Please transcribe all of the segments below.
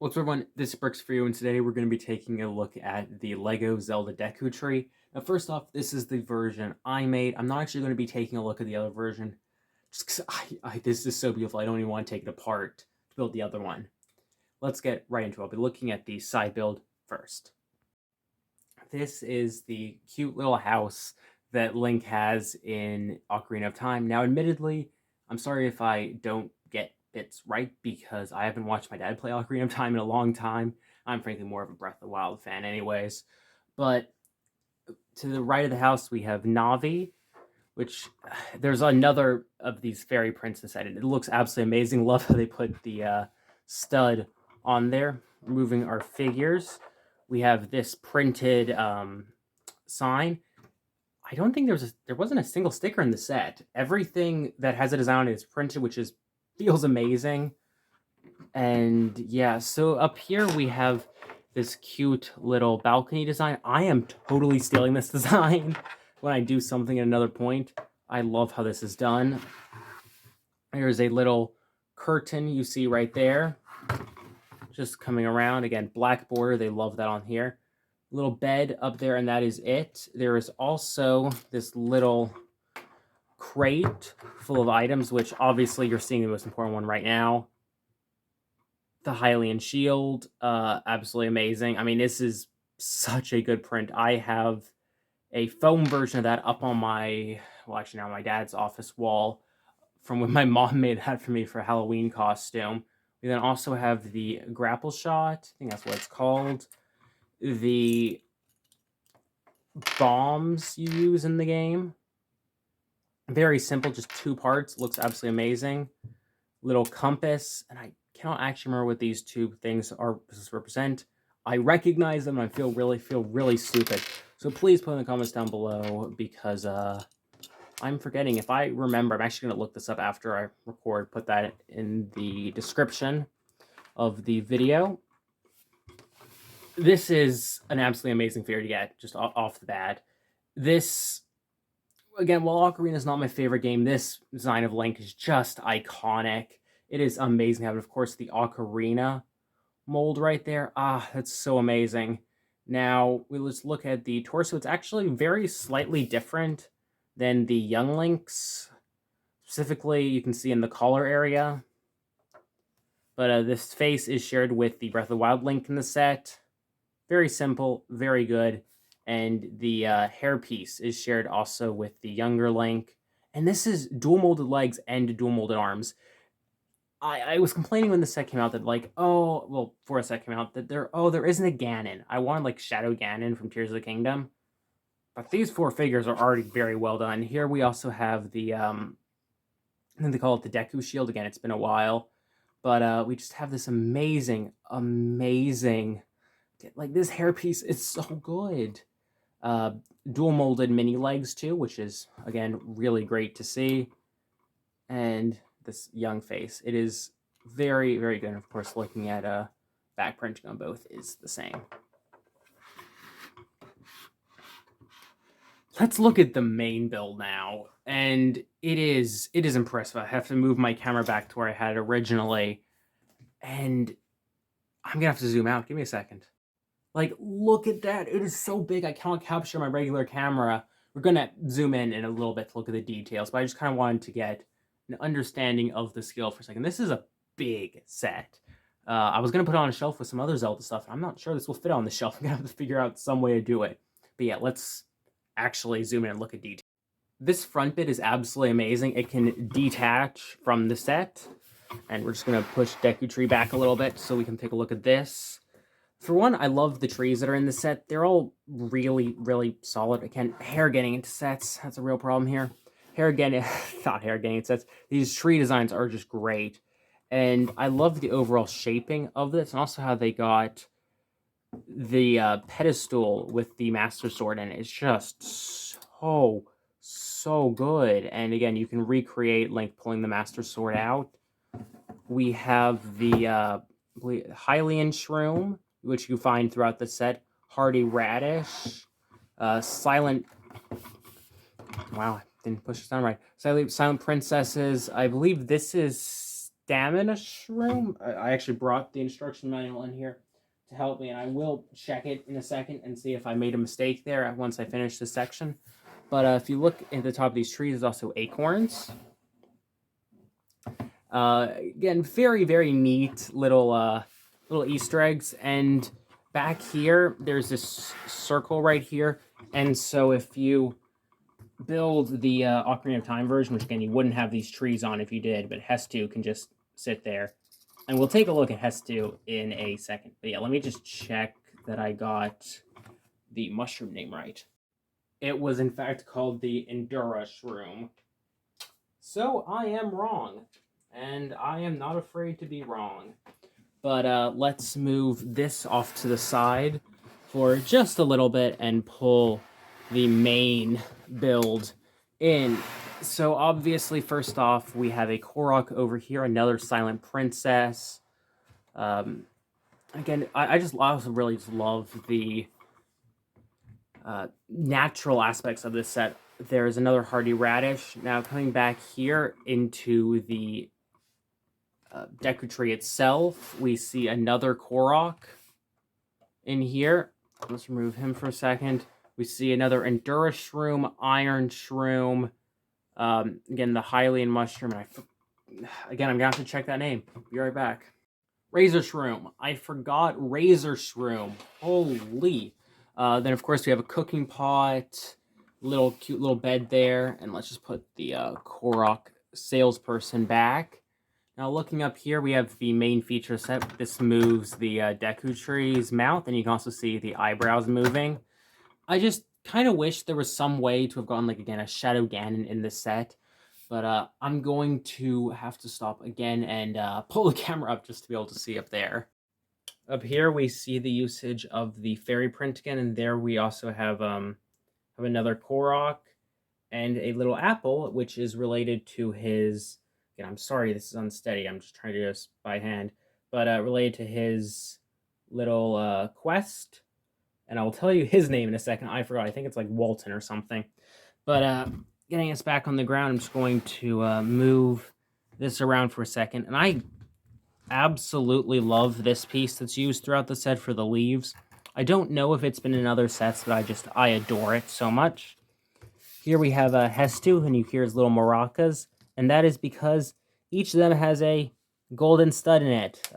What's up, everyone? This is Bricks for you, and today we're going to be taking a look at the Lego Zelda Deku tree. Now, first off, this is the version I made. I'm not actually going to be taking a look at the other version, just because this is so beautiful. I don't even want to take it apart to build the other one. Let's get right into it. I'll be looking at the side build first. This is the cute little house that Link has in Ocarina of Time. Now, admittedly, I'm sorry if I don't get bits right because I haven't watched my dad play Ocarina of Time in a long time. I'm frankly more of a Breath of the Wild fan, anyways. But to the right of the house, we have Navi, which there's another of these fairy princess edit. It looks absolutely amazing. Love how they put the stud on there. Moving our figures, we have this printed sign. I don't think there wasn't a single sticker in the set. Everything that has a design is printed, which feels amazing. And yeah, so up here we have this cute little balcony design. I am totally stealing this design when I do something at another point. I love how this is done. There's a little curtain you see right there, just coming around. Again, black border, they love that on here. Little bed up there, and that is it. There is also this little crate full of items, which obviously you're seeing the most important one right now. The Hylian shield, absolutely amazing. I mean, this is such a good print. I have a foam version of that up on my, well, actually now my dad's office wall from when my mom made that for me for a Halloween costume. We then also have the grapple shot. I think that's what it's called. The bombs you use in the game. Very simple, just 2 parts. Looks absolutely amazing. Little compass, and I cannot actually remember what these 2 things are represent. I recognize them, and I feel really stupid. So please put in the comments down below because I'm forgetting. If I remember, I'm actually going to look this up after I record. Put that in the description of the video. This is an absolutely amazing figure to get, just off the bat. This, again, while Ocarina is not my favorite game, this design of Link is just iconic. It is amazing having, of course, the Ocarina mold right there. Ah, that's so amazing. Now, let's look at the torso. It's actually very slightly different than the Young Link's. Specifically, you can see in the collar area. But this face is shared with the Breath of the Wild Link in the set. Very simple, very good. And the hairpiece is shared also with the younger Link. And this is dual molded legs and dual molded arms. I was complaining when the set came out that before a set came out that there isn't a Ganon. I wanted like Shadow Ganon from Tears of the Kingdom. But these 4 figures are already very well done. Here we also have the I think they call it the Deku shield. Again, it's been a while. But we just have this amazing, like this hairpiece is so good. Dual molded mini legs too, which is again really great to see. And this young face, it is very good. And of course, looking at back printing on both is the same. Let's look at the main build now, and it is impressive. I have to move my camera back to where I had it originally, and I'm gonna have to zoom out. Give me a second. Like, look at that. It is so big. I cannot capture my regular camera. We're gonna zoom in a little bit to look at the details, but I just kind of wanted to get an understanding of the scale for a second. This is a big set. I was gonna put it on a shelf with some other Zelda stuff. I'm not sure this will fit on the shelf. I'm gonna have to figure out some way to do it. But yeah, let's actually zoom in and look at detail. This front bit is absolutely amazing. It can detach from the set, and we're just gonna push Deku Tree back a little bit so we can take a look at this. For one, I love the trees that are in the set. They're all really solid. Again, hair getting into sets, that's a real problem here. Not hair getting into sets. These tree designs are just great. And I love the overall shaping of this, and also how they got the pedestal with the Master Sword in it. It's just so good. And again, you can recreate Link pulling the Master Sword out. We have the Hylian Shroom, which you find throughout the set. Hardy Radish. Silent... Wow, I didn't push this down right. Silent Princesses. I believe this is stamina shroom. I actually brought the instruction manual in here to help me, and I will check it in a second and see if I made a mistake there once I finish this section. But if you look at the top of these trees, there's also acorns. Again, very, very neat little Easter eggs. And back here, there's this circle right here. And so if you build the Ocarina of Time version, which again, you wouldn't have these trees on if you did, but Hestu can just sit there. And we'll take a look at Hestu in a second. But yeah, let me just check that I got the mushroom name right. It was in fact called the Endura Shroom. So I am wrong. And I am not afraid to be wrong. But let's move this off to the side for just a little bit and pull the main build in. So obviously, first off, we have a Korok over here, another Silent Princess. Again, I also really just love the natural aspects of this set. There's another Hardy Radish. Now coming back here into the Deku tree itself, we see another Korok in here. Let's remove him for a second. We see another Endura Shroom, Iron Shroom, again, the Hylian Mushroom, and again, I'm going to have to check that name. Be right back. Razor Shroom. I forgot Razor Shroom. Holy. Then, of course, we have a cooking pot, cute little bed there, and let's just put the Korok salesperson back. Now, looking up here, we have the main feature set. This moves the Deku tree's mouth, and you can also see the eyebrows moving. I just kind of wish there was some way to have gotten, like, again, a Shadow Ganon in this set. But I'm going to have to stop again and pull the camera up just to be able to see up there. Up here, we see the usage of the fairy print again, and there we also have another Korok and a little apple, which is related to his... Again, I'm sorry this is unsteady. I'm just trying to do this by hand. But related to his little quest. And I will tell you his name in a second. I forgot. I think it's like Walton or something. But getting us back on the ground, I'm just going to move this around for a second. And I absolutely love this piece that's used throughout the set for the leaves. I don't know if it's been in other sets, but I adore it so much. Here we have Hestu, and you hear his little maracas. And that is because each of them has a golden stud in it.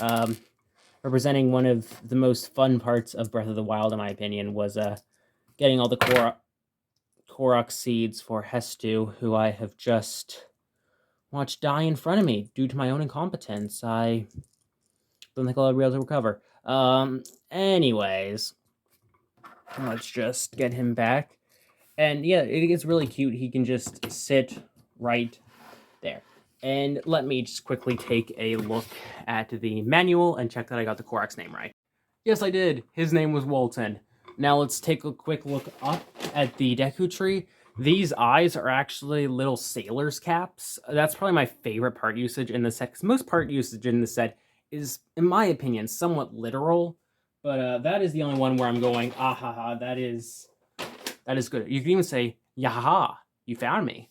Representing one of the most fun parts of Breath of the Wild, in my opinion, was getting all the Korok seeds for Hestu, who I have just watched die in front of me due to my own incompetence. I don't think I'll ever be able to recover. Anyways, let's just get him back. And yeah, it gets really cute. He can just sit right there. And let me just quickly take a look at the manual and check that I got the Korok's name right. Yes, I did. His name was Walton. Now let's take a quick look up at the Deku tree. These eyes are actually little sailor's caps. That's probably my favorite part usage in the set, because most part usage in the set is, in my opinion, somewhat literal. But that is the only one where I'm going, ah ha ha, that is good. You can even say, yahaha, you found me.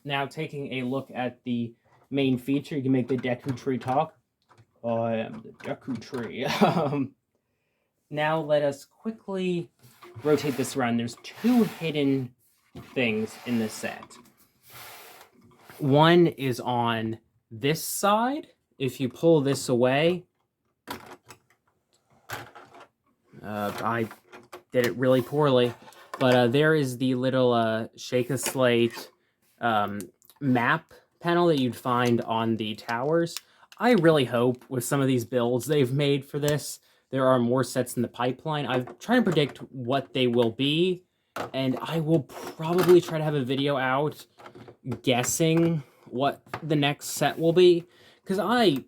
Now, taking a look at the main feature, you can make the Deku tree talk. I am the Deku tree. Now, let us quickly rotate this around. There's two hidden things in this set. One is on this side. If you pull this away, I did it really poorly, but there is the little Shake a Slate map panel that you'd find on the towers. I really hope with some of these builds they've made for this, there are more sets in the pipeline. I'm trying to predict what they will be, and I will probably try to have a video out guessing what the next set will be, because I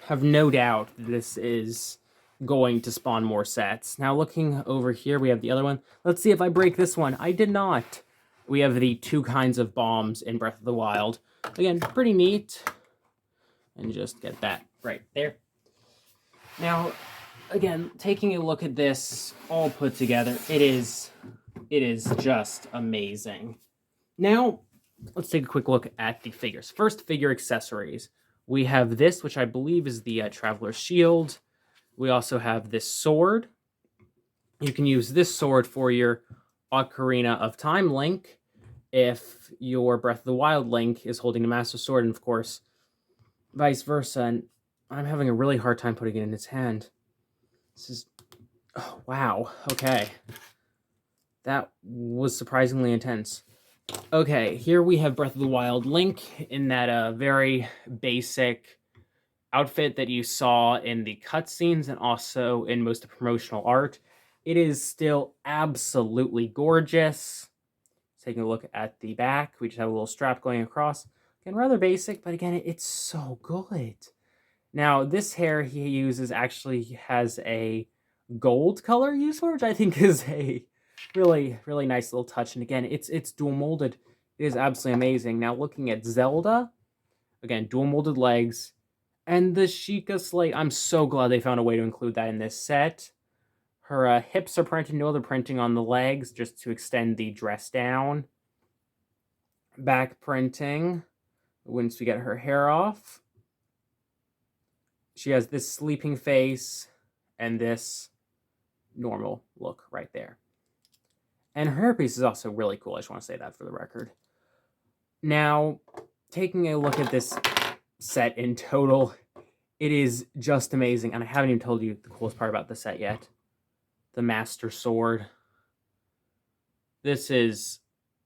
have no doubt this is going to spawn more sets. Now, looking over here, we have the other one. Let's see if I break this one. I did not. We have the two kinds of bombs in Breath of the Wild. Again, pretty neat. And just get that right there. Now, again, taking a look at this all put together, it is just amazing. Now, let's take a quick look at the figures. First, figure accessories. We have this, which I believe is the Traveler's Shield. We also have this sword. You can use this sword for your Ocarina of Time Link if your Breath of the Wild Link is holding the Master Sword, and of course, vice versa. And I'm having a really hard time putting it in its hand. This is... oh, wow. Okay. That was surprisingly intense. Okay, here we have Breath of the Wild Link in that very basic outfit that you saw in the cutscenes and also in most of the promotional art. It is still absolutely gorgeous. Taking a look at the back, we just have a little strap going across. Again, rather basic, but again, it's so good. Now, this hair he uses actually has a gold color use, which I think is a really, really nice little touch. And again, it's dual molded. It is absolutely amazing. Now, looking at Zelda, again, dual molded legs, and the Sheikah slate. I'm so glad they found a way to include that in this set. Her hips are printed, no other printing on the legs, just to extend the dress down. Back printing, once we get her hair off. She has this sleeping face and this normal look right there. And her hairpiece is also really cool. I just want to say that for the record. Now, taking a look at this set in total, it is just amazing. And I haven't even told you the coolest part about the set yet. The Master Sword. This is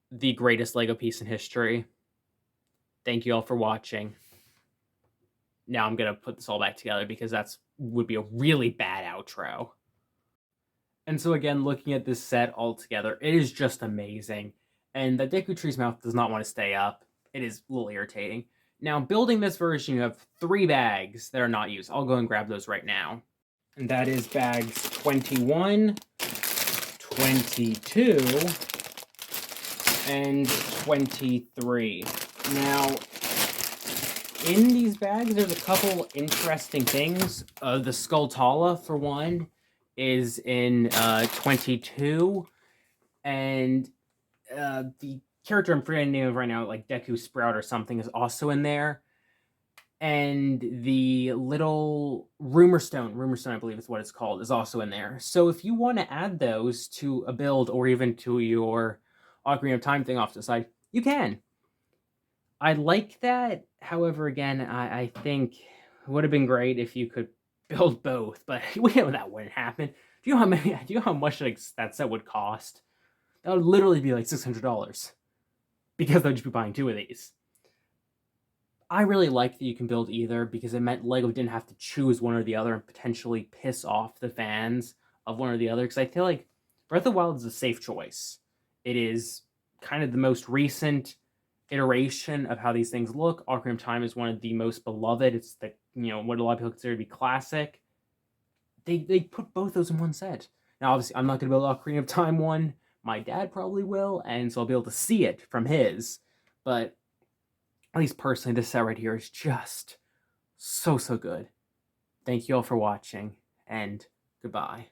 the greatest LEGO piece in history. Thank you all for watching. Now I'm going to put this all back together because that would be a really bad outro. And so again, looking at this set all together, it is just amazing. And the Deku Tree's mouth does not want to stay up. It is a little irritating. Now, building this version, you have 3 bags that are not used. I'll go and grab those right now. And that is bags 21, 22, and 23. Now, in these bags, there's a couple interesting things. The Skulltala, for one, is in 22, and the character I'm forgetting the name of right now, like Deku Sprout or something, is also in there. And the little Rumor Stone, I believe is what it's called, is also in there. So if you want to add those to a build or even to your Ocarina of Time thing off to the side, you can. I like that. However, again, I think it would have been great if you could build both, but we know that wouldn't happen. Do you know how much like, that set would cost? That would literally be like $600 because they'd just be buying 2 of these. I really like that you can build either because it meant LEGO didn't have to choose one or the other and potentially piss off the fans of one or the other. Because I feel like Breath of the Wild is a safe choice. It is kind of the most recent iteration of how these things look. Ocarina of Time is one of the most beloved. It's the, what a lot of people consider to be classic. They put both those in one set. Now, obviously, I'm not going to build Ocarina of Time one. My dad probably will, and so I'll be able to see it from his. But at least personally, this set right here is just so good. Thank you all for watching, and goodbye.